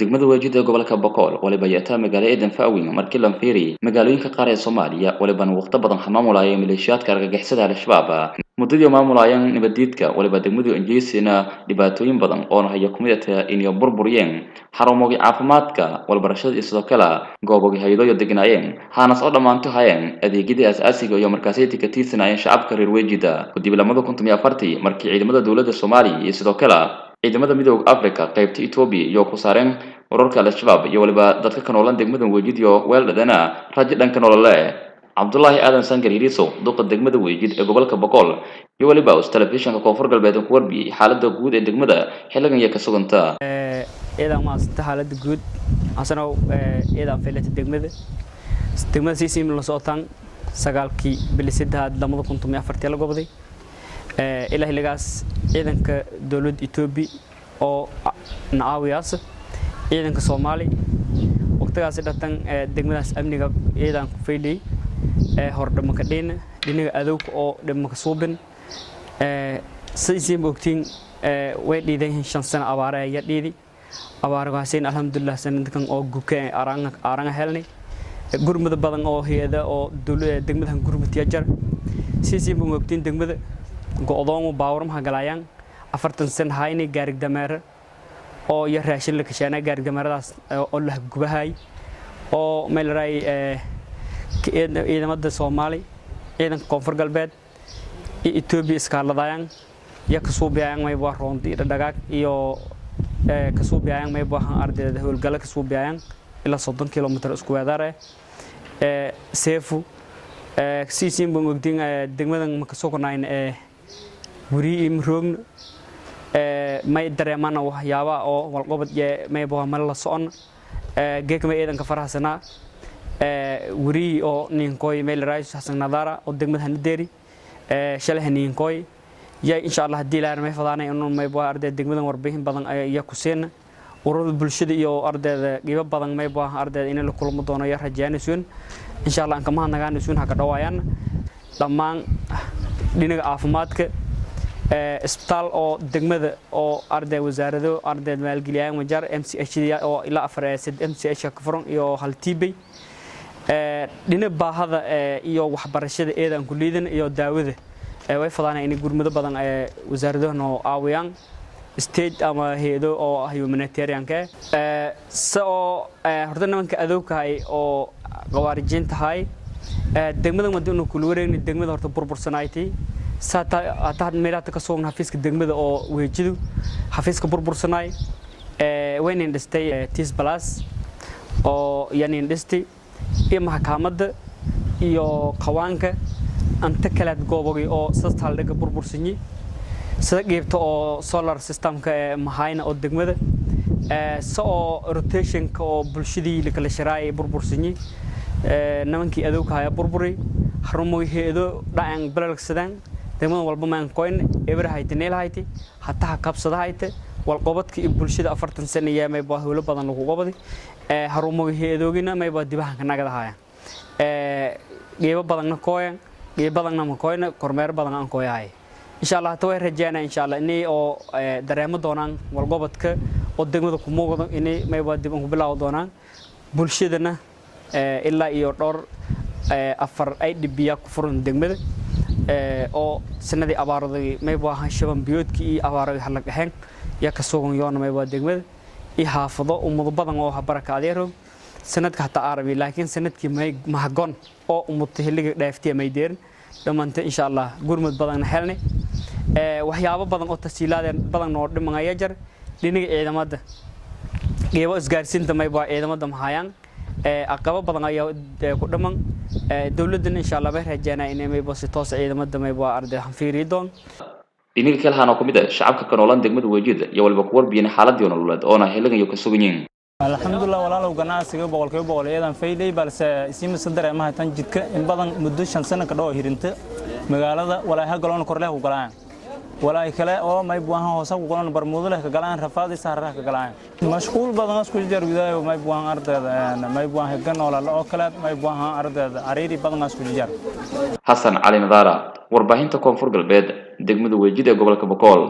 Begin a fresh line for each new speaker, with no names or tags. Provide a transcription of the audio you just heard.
degmada Waajid ee gobolka Boqol waliba yaata magaalada Faawiin markii la fiiriyay magaalooyinka qaar ee Soomaaliya waliba waqti badan xamaamulaya maleeshiyaadka argagixisada al-shabaab muddadii maamulaayeen nabadiidka waliba degmadu injiisina dhibaatooyin badan oo haya kumidata in ay burburiyeen xarumoodii caafimaadka walbarashada iyo sidoo kale goobaha hay'ado degnaayeen hanas oo dhamaanto hayeen adeegyada aasaasiga iyo markaasay tikatiisana shacabka reer Waajida dib 2040 markii ciidamada dawladda Soomaaliya iyo sidoo kale ciidamada midowga Afrika qaybta Ethiopia iyo ku saareen ururka al-shabaab iyo waliba dadka ka nool degmada Waajid iyo weeldadana rajo dhanka nololeed Abdullahi Aadan Sangariiriso duqa degmada Waajid ee gobolka Boqol iyo waliba television-ka Koonfur Galbeed ku warbiyay xaaladda guud ee degmada xilligan ay ka suganta
ma sita xaaladda guud asana feelata degmada si la sootaan sagaalkii bilisadda 2014 la goobday ilaahay lagaas ciidanka dawladda Ethiopia oo naawiyaas ciidanka Soomaali waqtigaas dhatan degmadaas amniga ciidan ku feelay hordhama ka dhinaga adowga oo dhama ka suubin saysiin bogtiin way dhiiday 5 sano abaar ay dhiidi abaargaaseen alxamdulillah sanadkan oo gubkay aranga helnay gurmada badan oo hay'ada oo dawladda degmada gurmada jar saysiin bogtiin degmada go'doon baawar ma galayaan 40 sano hayni gaarig dameer oo yar raashin la kashanay gaarig dameeradaas oo la gubahay oo meel raay ciidamada Soomaali ciidanka Koonfur Galbeed iyo Ethiopia iskaaladayaan ka suubiyaan may baa roonti dhagaag iyo ka suubiyaan may baa ardayda hawlgal ka suubiyaan ila 30 kilomitir isku wadaare seefu siisin bangogdin degmadan ma ka soo konayn wuri imroon may dareemana waxyaaba oo walqabad may baa mal la socon geekma ciidanka faraxsana wuri oo ninkooy meel raayis xasan nadara oo degmada Handeeri shalay ninkooy ya insha Allah hadii la armay fadaanay inuu may baa arday degmadan warbixin badan ay ku seen ururada bulshada iyo ardayda qiimo badan may baa ardayda in la kulmo doono ya rajaanaysan insha Allah kama nagaanaysan ha ka dhawaayaan dhamaan dhinaca caafimaadka isbitaal oo degmada oo arday wasaarado arday maalgeliyay majar MCH oo ila 4 MCH ka furan iyo hal TB dhinaca baahada iyo waxbarashada eedan ku liidan iyo daawada way fadaanay in gurmado badan wasaaradaha oo aawiyaan state ama hay'ado oo humanitarian ka soo horta nimanka adowga ay oo qawaarijin tahay degmada madina ku wareegni degmada horta burbursanaaytay saata meelaha ka soo xafiiska degmada oo weejidu xafiiska burbursanaay waynin dhistay tis plus oo yani dhistay iyo maxkamadda iyo qawaanka anta kala goobogay oo sastaal dhaga burbursanyi sida geebta oo solar system ka mahayna oo degmada soo rotation ka oo bulshadii la kala sharaay burbursanyi nimankii adowga haya burburi xarumo heedo dhacaan balagsadaan degmada walba ma coin ebrahayti neelhayti hatta kabsada hayte walqabadka bulshada 40 sano yaamay baa hawlo badan lagu qabadi xarumo heedoogina may baa dibahan ka nagadahay geebo badan kooyan geebo badan ma kooyna kormeer badan aan kooyahay insha Allah taway rajaana insha Allah inay oo dareemo doonaan walqabadka oo degmada ku muuqdo inay may baa dib u bilaaw doonaan bulshadana ilaa iyo dhowr afar ay dhibiya ku furan degmada oo sanadii abaaraday may baa shaban biyoodkii iyo abaaraday halag ahayn ya ka soo yoon may baa degmada i haafado umad badan oo baraka adeero sanadka hatta arabi laakiin sanadkii may mahagon oo umad xilliga dhaaftay may deerin dhamaanta insha Allah gurmad badan helnay waxyaabo badan oo tasiilaadeen badan oo dhimanaya jar dhinaca ciidamada geebo isgaarsiinta may baa ciidamada mahayaan aqaba badan ayaa ku dhaman dawladdan insha Allah bay rajaanaa inay may baa si toos ciidamada may baa arday xafiiri doon
dhinaca kale hana kumida shacabka ka nool degmada Waajid iyo walba ku warbiyeen xaaladii nololeed oo xilligan ka sugan
alxamdulillah walaalow ganacsiga boqolkiiba eedan fayday balse isima dareemaha tan jidka in badan muddo 5 sano ka dhaw hirinta magaalada walaaha galoon kor leh u galaan walaay kale oo may buuhan hoos ugu qoran barmuudo leh ka galaan rafaad saaraha ka galaan mashquul badan isku jar gudaha may buuhan ardayda may buuhan ganoola oo kale may buuhan ardayda ariiri badan isku jar
Hassan Ali Nadara warbaahinta Koonfur Galbeed degmada Waajid ee gobolka Boqol